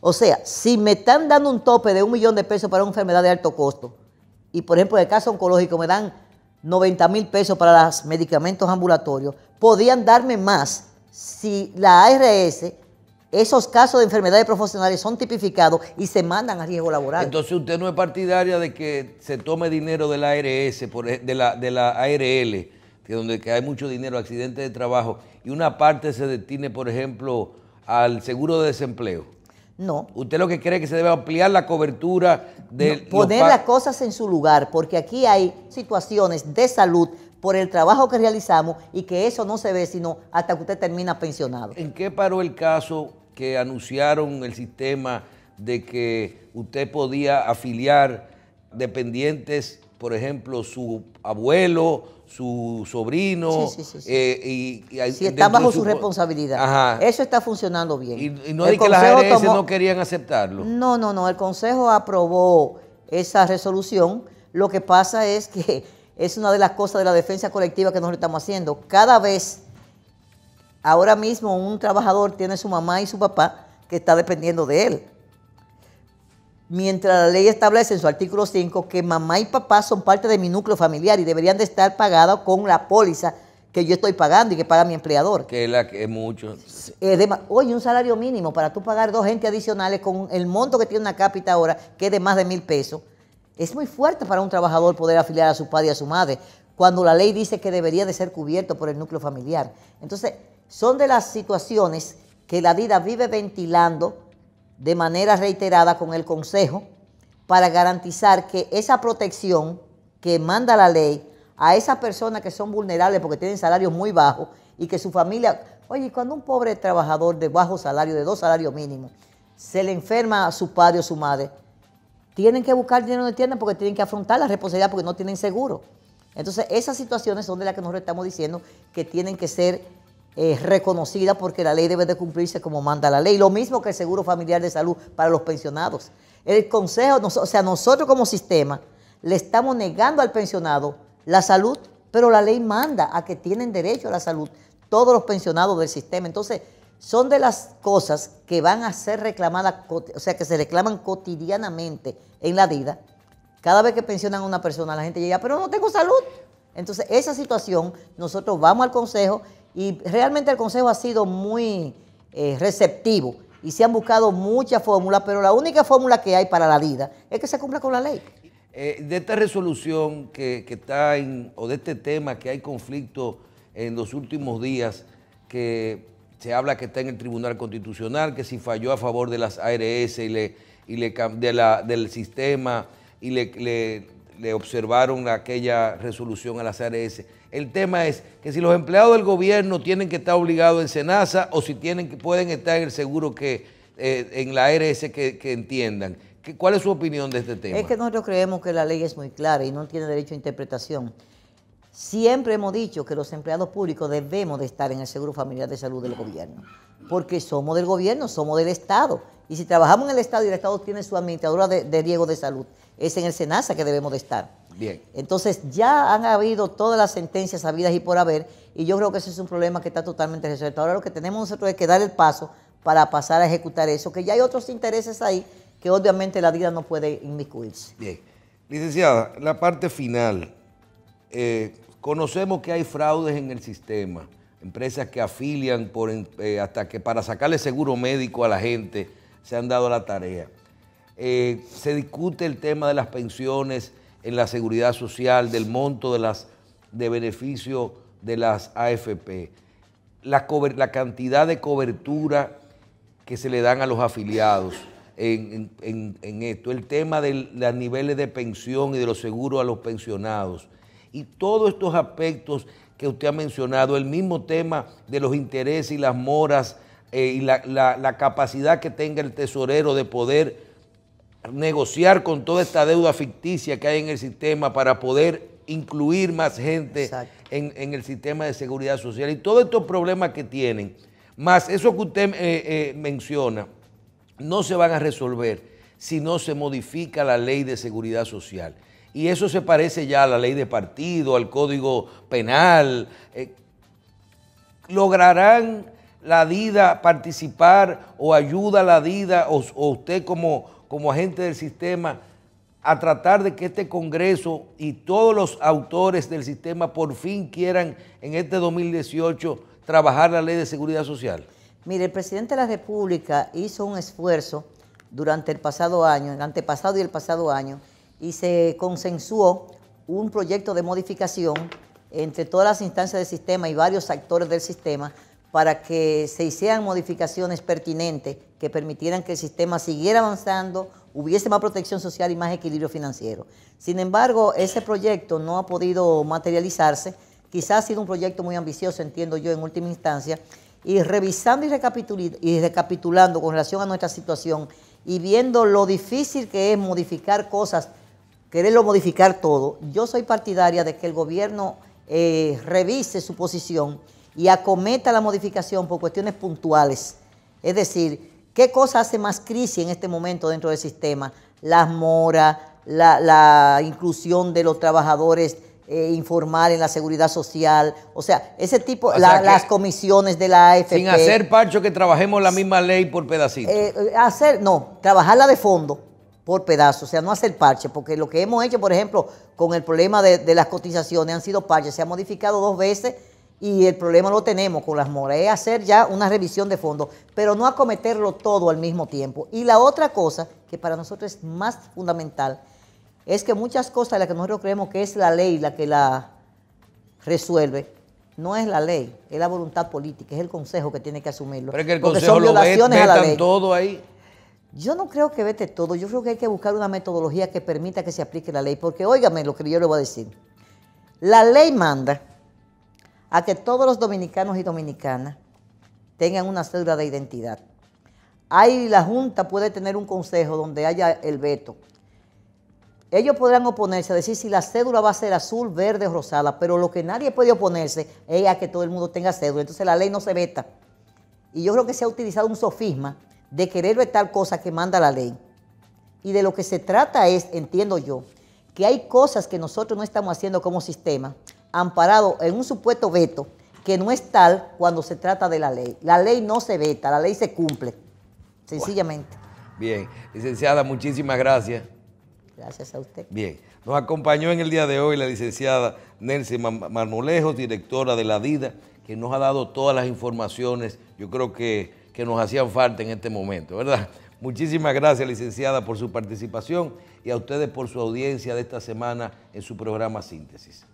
O sea, si me están dando un tope de $1 millón para una enfermedad de alto costo y, por ejemplo, en el caso oncológico me dan 90,000 pesos para los medicamentos ambulatorios, podrían darme más si la ARS, esos casos de enfermedades profesionales son tipificados y se mandan a riesgo laboral. Entonces usted no es partidaria de que se tome dinero de la ARS, de la ARL, donde hay mucho dinero, accidentes de trabajo, y una parte se destine, por ejemplo, al seguro de desempleo. No. ¿Usted lo que cree que se debe ampliar la cobertura de poner las cosas en su lugar? Porque aquí hay situaciones de salud por el trabajo que realizamos y que eso no se ve sino hasta que usted termina pensionado. ¿En qué paró el caso que anunciaron el sistema de que usted podía afiliar dependientes, por ejemplo, su abuelo, su sobrino? Sí. Si está bajo su responsabilidad. Ajá. Eso está funcionando bien. Y no es que las ARS no querían aceptarlo. No. El Consejo aprobó esa resolución. Lo que pasa es que es una de las cosas de la defensa colectiva que nosotros estamos haciendo. Cada vez, ahora mismo, un trabajador tiene su mamá y su papá que está dependiendo de él. Mientras la ley establece en su artículo 5 que mamá y papá son parte de mi núcleo familiar y deberían de estar pagados con la póliza que yo estoy pagando y que paga mi empleador. Que es mucho. Oye, un salario mínimo para tú pagar 2 gente adicionales con el monto que tiene una cápita ahora, que es de más de 1,000 pesos. Es muy fuerte para un trabajador poder afiliar a su padre y a su madre, cuando la ley dice que debería de ser cubierto por el núcleo familiar. Entonces, son de las situaciones que la DIDA vive ventilando de manera reiterada con el Consejo para garantizar que esa protección que manda la ley a esas personas que son vulnerables porque tienen salarios muy bajos y que su familia... Oye, cuando un pobre trabajador de bajo salario, de 2 salarios mínimos, se le enferma a su padre o su madre, tienen que buscar dinero donde tienen porque tienen que afrontar la responsabilidad porque no tienen seguro. Entonces, esas situaciones son de las que nosotros estamos diciendo que tienen que ser reconocidas porque la ley debe de cumplirse como manda la ley. Lo mismo que el seguro familiar de salud para los pensionados. El Consejo, o sea, nosotros como sistema le estamos negando al pensionado la salud, pero la ley manda a que tienen derecho a la salud todos los pensionados del sistema. Entonces, son de las cosas que van a ser reclamadas, o sea, que se reclaman cotidianamente en la DIDA. Cada vez que pensionan a una persona, la gente llega, pero no tengo salud. Entonces, esa situación, nosotros vamos al Consejo y realmente el Consejo ha sido muy receptivo y se han buscado muchas fórmulas, pero la única fórmula que hay para la DIDA es que se cumpla con la ley. De esta resolución que está o de este tema que hay conflicto en los últimos días, que se habla que está en el Tribunal Constitucional, que si falló a favor de las ARS del sistema y le observaron aquella resolución a las ARS. El tema es que si los empleados del gobierno tienen que estar obligados en SENASA o si pueden estar en el seguro en la ARS que entiendan. ¿Cuál es su opinión de este tema? Es que nosotros creemos que la ley es muy clara y no tiene derecho a interpretación. Siempre hemos dicho que los empleados públicos debemos de estar en el Seguro Familiar de Salud del gobierno, porque somos del gobierno, somos del Estado. Y si trabajamos en el Estado y el Estado tiene su administradora de riesgo de salud, es en el SENASA que debemos de estar. Bien. Entonces ya han habido todas las sentencias habidas y por haber, y yo creo que ese es un problema que está totalmente resuelto. Ahora lo que tenemos nosotros es que dar el paso para pasar a ejecutar eso, que ya hay otros intereses ahí que obviamente la DIDA no puede inmiscuirse. Bien. Licenciada, la parte final. Conocemos que hay fraudes en el sistema, empresas que afilian hasta que para sacarle seguro médico a la gente se han dado la tarea. Se discute el tema de las pensiones en la seguridad social, del monto de beneficio de las AFP, la cantidad de cobertura que se le dan a los afiliados en esto, el tema de los niveles de pensión y de los seguros a los pensionados, y todos estos aspectos que usted ha mencionado, el mismo tema de los intereses y las moras, y la capacidad que tenga el tesorero de poder negociar con toda esta deuda ficticia que hay en el sistema para poder incluir más gente en el sistema de seguridad social, y todos estos problemas que tienen, más eso que usted menciona, no se van a resolver si no se modifica la ley de seguridad social. Y eso se parece ya a la ley de partido, al código penal. ¿Lograrán la DIDA participar o ayuda a la DIDA o usted como agente del sistema a tratar de que este Congreso y todos los autores del sistema por fin quieran en este 2018 trabajar la ley de seguridad social? Mire, el presidente de la República hizo un esfuerzo durante el pasado año, el antepasado y el pasado año, y se consensuó un proyecto de modificación entre todas las instancias del sistema y varios actores del sistema para que se hicieran modificaciones pertinentes que permitieran que el sistema siguiera avanzando, hubiese más protección social y más equilibrio financiero. Sin embargo, ese proyecto no ha podido materializarse. Quizás ha sido un proyecto muy ambicioso, entiendo yo, en última instancia, y revisando y recapitulando con relación a nuestra situación y viendo lo difícil que es modificar cosas, quererlo modificar todo, yo soy partidaria de que el gobierno revise su posición y acometa la modificación por cuestiones puntuales. Es decir, ¿qué cosa hace más crisis en este momento dentro del sistema? Las moras, la inclusión de los trabajadores informales en la seguridad social, o sea, ese tipo, las comisiones de la AFP. Sin hacer, Pacho, que trabajemos la misma ley por pedacitos. Trabajarla de fondo por pedazos, o sea, no hacer parche, porque lo que hemos hecho, por ejemplo, con el problema de las cotizaciones han sido parches, se ha modificado 2 veces y el problema lo tenemos con las moras, es hacer ya una revisión de fondo, pero no acometerlo todo al mismo tiempo. Y la otra cosa, que para nosotros es más fundamental, es que muchas cosas de las que nosotros creemos que es la ley la que la resuelve, no es la ley, es la voluntad política, es el Consejo que tiene que asumirlo. Pero es que el Consejo lo vetan todo ahí. Yo no creo que vete todo, yo creo que hay que buscar una metodología que permita que se aplique la ley, porque óigame lo que yo le voy a decir. La ley manda a que todos los dominicanos y dominicanas tengan una cédula de identidad. Ahí la Junta puede tener un consejo donde haya el veto. Ellos podrán oponerse a decir si la cédula va a ser azul, verde o rosada, pero lo que nadie puede oponerse es a que todo el mundo tenga cédula. Entonces la ley no se veta. Y yo creo que se ha utilizado un sofisma de querer vetar cosas que manda la ley. Y de lo que se trata es, entiendo yo, que hay cosas que nosotros no estamos haciendo como sistema, amparado en un supuesto veto, que no es tal cuando se trata de la ley. La ley no se veta, la ley se cumple, sencillamente. Bien, licenciada, muchísimas gracias. Gracias a usted. Bien, nos acompañó en el día de hoy la licenciada Nelcy Marmolejos, directora de la DIDA, que nos ha dado todas las informaciones, yo creo que nos hacían falta en este momento, ¿verdad? Muchísimas gracias, licenciada, por su participación y a ustedes por su audiencia de esta semana en su programa Síntesis.